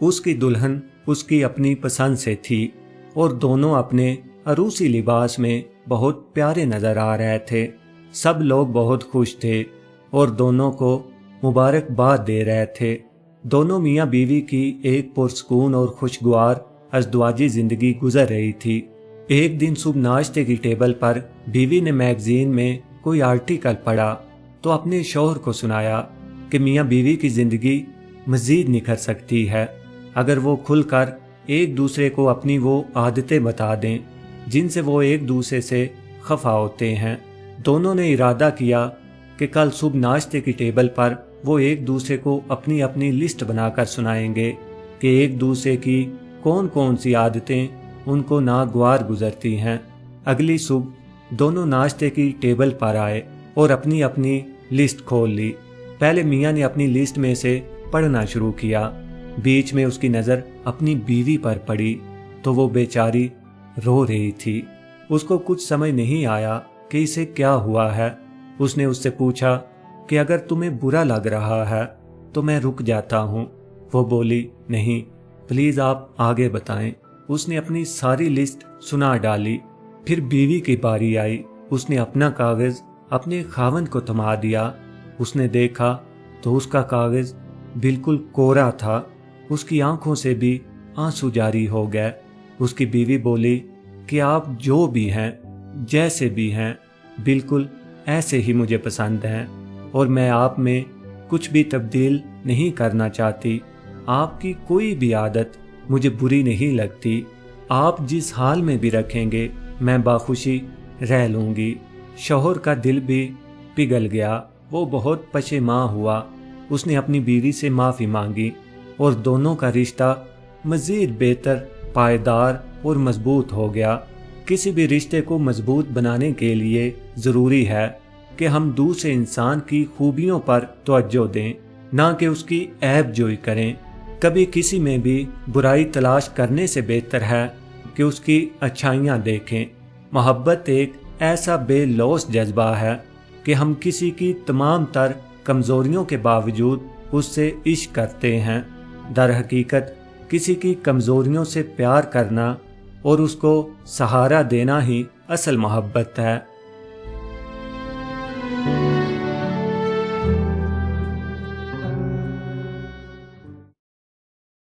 उसकी दुल्हन उसकी अपनी पसंद से थी और दोनों अपने अरूसी लिबास में बहुत प्यारे नजर आ रहे थे। सब लोग बहुत खुश थे और दोनों को मुबारकबाद दे रहे थे। दोनों मियाँ बीवी की एक पुरसकून और खुशगवार अज़दवाजी जिंदगी गुजर रही थी। एक दिन सुबह नाश्ते की टेबल पर बीवी ने मैगजीन में कोई आर्टिकल पढ़ा तो अपने शौहर को सुनाया कि मियाँ बीवी की जिंदगी मजीद निखर सकती है अगर वो खुलकर एक दूसरे को अपनी वो आदतें बता दें जिनसे वो एक दूसरे से खफा होते हैं। दोनों ने इरादा किया कि कल सुबह नाश्ते की टेबल पर वो एक दूसरे को अपनी अपनी लिस्ट बनाकर सुनाएंगे कि एक दूसरे की कौन कौन सी आदतें उनको नागवार गुजरती हैं। अगली सुबह दोनों नाश्ते की टेबल पर आए और अपनी अपनी लिस्ट खोल ली। पहले मियाँ ने अपनी लिस्ट में से पढ़ना शुरू किया। बीच में उसकी नज़र अपनी बीवी पर पड़ी तो वो बेचारी रो रही थी। उसको कुछ समझ नहीं आया कि इसे क्या हुआ है। उसने उससे पूछा कि अगर तुम्हें बुरा लग रहा है तो मैं रुक जाता हूँ। वो बोली, नहीं, प्लीज़ आप आगे बताएं। उसने अपनी सारी लिस्ट सुना डाली। फिर बीवी की बारी आई। उसने अपना कागज़ अपने खावंद को थमा दिया। उसने देखा तो उसका कागज़ बिल्कुल कोरा था। उसकी आंखों से भी आंसू जारी हो गए। उसकी बीवी बोली कि आप जो भी हैं, जैसे भी हैं, बिल्कुल ऐसे ही मुझे पसंद हैं और मैं आप में कुछ भी तब्दील नहीं करना चाहती। आपकी कोई भी आदत मुझे बुरी नहीं लगती। आप जिस हाल में भी रखेंगे मैं बाखुशी रह लूँगी। शौहर का दिल भी पिघल गया। वो बहुत पशेमां हुआ। उसने अपनी बीवी से माफ़ी मांगी और दोनों का रिश्ता मज़ीद बेहतर, पायदार और मजबूत हो गया। किसी भी रिश्ते को मजबूत बनाने के लिए ज़रूरी है कि हम दूसरे इंसान की खूबियों पर तवज्जो दें, ना कि उसकी ऐब जोई करें। कभी किसी में भी बुराई तलाश करने से बेहतर है कि उसकी अच्छाइयाँ देखें। मोहब्बत एक ऐसा बेलौस जज्बा है कि हम किसी की तमाम तर कमज़ोरियों के बावजूद उससे इश्क करते हैं। दर हकीकत किसी की कमज़ोरियों से प्यार करना और उसको सहारा देना ही असल मोहब्बत है।